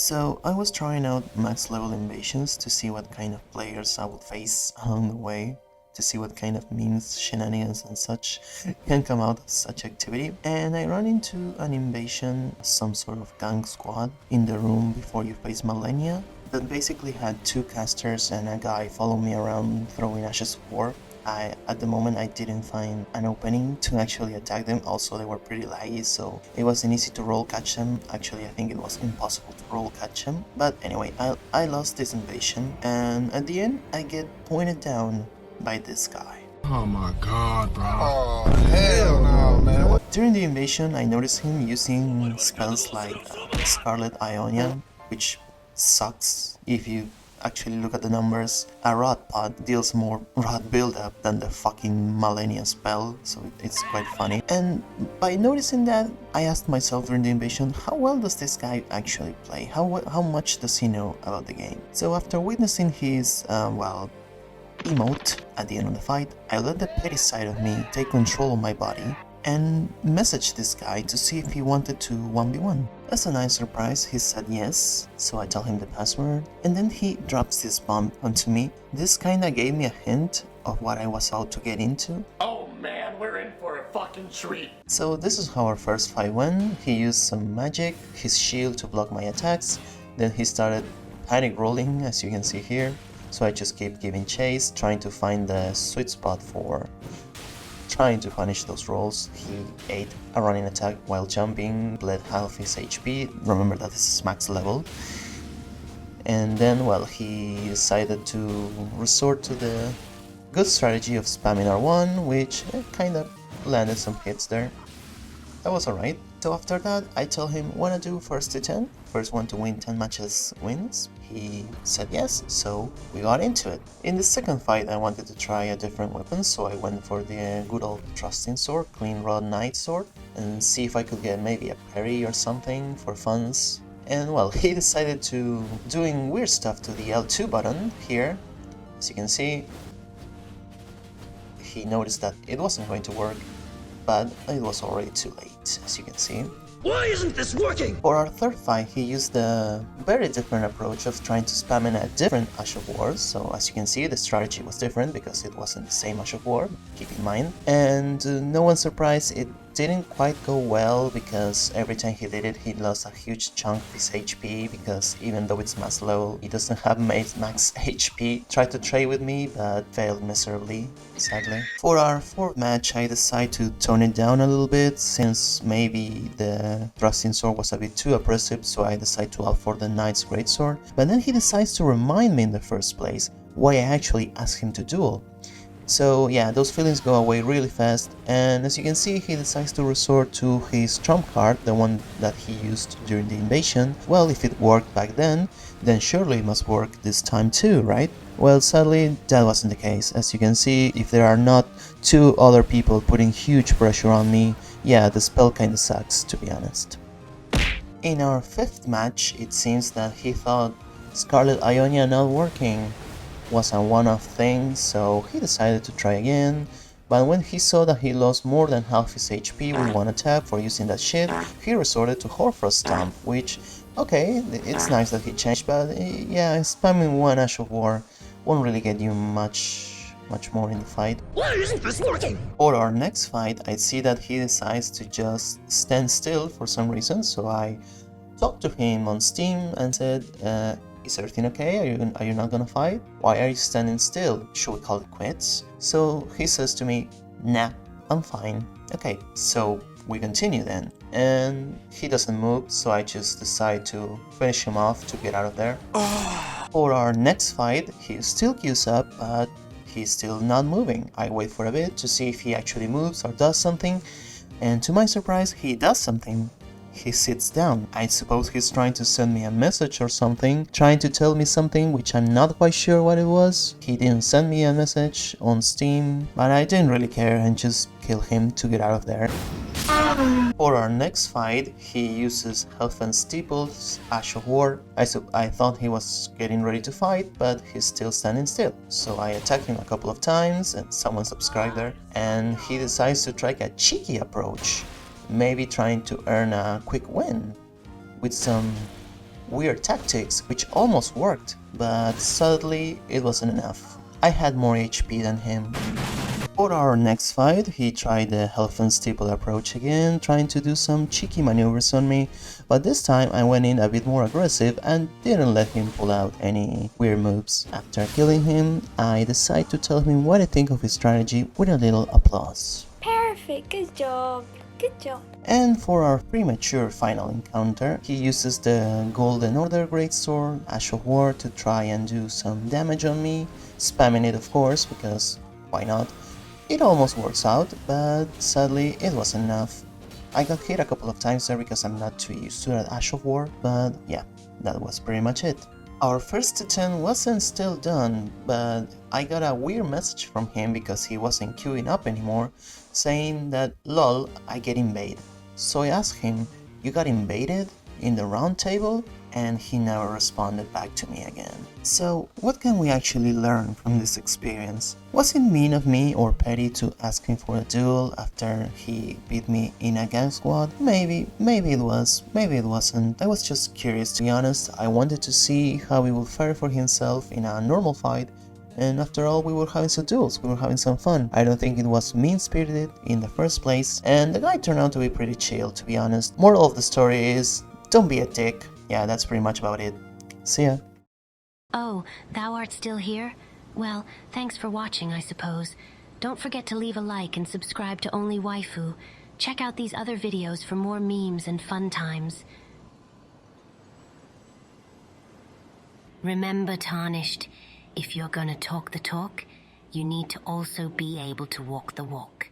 So I was trying out max level invasions to see what kind of players I would face along the way, to see what kind of memes, shenanigans and such can come out of such activity, and I ran into an invasion, some sort of gang squad in the room before you face Millennia, that basically had two casters and a guy follow me around throwing Ashes of War. At the moment I didn't find an opening to actually attack them, also they were pretty laggy, so it wasn't easy to roll catch them. Actually I think it was impossible to roll catch them, but anyway, I lost this invasion, and at the end I get pointed down by this guy. Oh my god, bro. Oh, hell no, man. During the invasion I noticed him using spells like Scarlet Ionia, which sucks. If you actually look at the numbers, a rot pot deals more rot buildup than the fucking Millennia spell, so it's quite funny. And by noticing that, I asked myself during the invasion, how well does this guy actually play? How much does he know about the game? So after witnessing his, emote at the end of the fight, I let the petty side of me take control of my body and messaged this guy to see if he wanted to 1v1. As a nice surprise, he said yes, so I tell him the password, and then he drops this bomb onto me. This kinda gave me a hint of what I was about to get into. Oh man, we're in for a fucking treat. So this is how our first fight went. He used some magic, his shield to block my attacks, then he started panic rolling, as you can see here. So I just kept giving chase, trying to find the sweet spot for trying to punish those rolls. He ate a running attack while jumping, bled half his HP, remember that this is max level. And then, well, he decided to resort to the good strategy of spamming R1, which kind of landed some hits there. That was alright. So after that, I told him, wanna do first to 10? First one to win 10 matches wins? He said yes, so we got into it. In the second fight I wanted to try a different weapon, so I went for the good old trusting sword, Clean Rod Knight sword, and see if I could get maybe a parry or something for funs. And well, he decided to doing weird stuff to the L2 button here. As you can see, he noticed that it wasn't going to work, but it was already too late, as you can see. Why isn't this working? For our third fight, he used a very different approach of trying to spam in a different Ash of War, so as you can see the strategy was different because it wasn't the same Ash of War, keep in mind. And no one's surprised, it didn't quite go well because every time he did it he lost a huge chunk of his HP, because even though it's max level, he doesn't have max HP. Tried to trade with me but failed miserably, sadly. For our fourth match I decided to tone it down a little bit, since maybe the thrusting sword was a bit too oppressive, so I decided to opt for the Knight's Greatsword. But then he decides to remind me in the first place why I actually asked him to duel. So yeah, those feelings go away really fast, and as you can see he decides to resort to his trump card, the one that he used during the invasion. Well, if it worked back then surely it must work this time too, right? Well, sadly that wasn't the case. As you can see, if there are not two other people putting huge pressure on me, yeah, the spell kinda sucks, to be honest. In our fifth match, it seems that he thought Scarlet Ionia not working was a one-off thing, so he decided to try again. But when he saw that he lost more than half his HP with one attack for using that shit, he resorted to Horfrost Stomp, which, okay, it's nice that he changed, but yeah, spamming one Ash of War won't really get you much more in the fight. Why isn't this working? For our next fight, I see that he decides to just stand still for some reason, so I talked to him on Steam and said, is everything okay? Are you not gonna fight? Why are you standing still? Should we call it quits? So he says to me, nah, I'm fine. Okay, so we continue then. And he doesn't move, so I just decide to finish him off to get out of there. For our next fight, he still queues up, but he's still not moving. I wait for a bit to see if he actually moves or does something, and to my surprise, he does something. He sits down. I suppose he's trying to send me a message or something, trying to tell me something which I'm not quite sure what it was. He didn't send me a message on Steam, but I didn't really care and just killed him to get out of there. For our next fight, he uses Helfen Steeple's Ash of War. I thought he was getting ready to fight, but he's still standing still. So I attack him a couple of times, and someone subscribed there, and he decides to try a cheeky approach. Maybe trying to earn a quick win with some weird tactics, which almost worked, but sadly it wasn't enough. I had more HP than him. For our next fight, he tried the health and steeple approach again, trying to do some cheeky maneuvers on me, but this time I went in a bit more aggressive and didn't let him pull out any weird moves. After killing him, I decided to tell him what I think of his strategy with a little applause. Perfect, good job. Good job. And for our premature final encounter, he uses the Golden Order Greatsword, Ash of War, to try and do some damage on me, spamming it of course, because why not? It almost works out, but sadly it wasn't enough. I got hit a couple of times there because I'm not too used to that Ash of War, but yeah, that was pretty much it. Our first attempt wasn't still done, but I got a weird message from him because he wasn't queuing up anymore, saying that lol, I get invaded. So I asked him, you got invaded in the round table? And he never responded back to me again. So what can we actually learn from this experience? Was it mean of me or petty to ask him for a duel after he beat me in a gang squad? Maybe it was, maybe it wasn't. I was just curious, to be honest. I wanted to see how he would fare for himself in a normal fight, and after all, we were having some duels, we were having some fun. I don't think it was mean-spirited in the first place, and the guy turned out to be pretty chill, to be honest. Moral of the story is, don't be a dick. Yeah, that's pretty much about it. See ya. Oh, thou art still here? Well, thanks for watching, I suppose. Don't forget to leave a like and subscribe to OnlyWaifu. Check out these other videos for more memes and fun times. Remember, Tarnished, if you're gonna talk the talk, you need to also be able to walk the walk.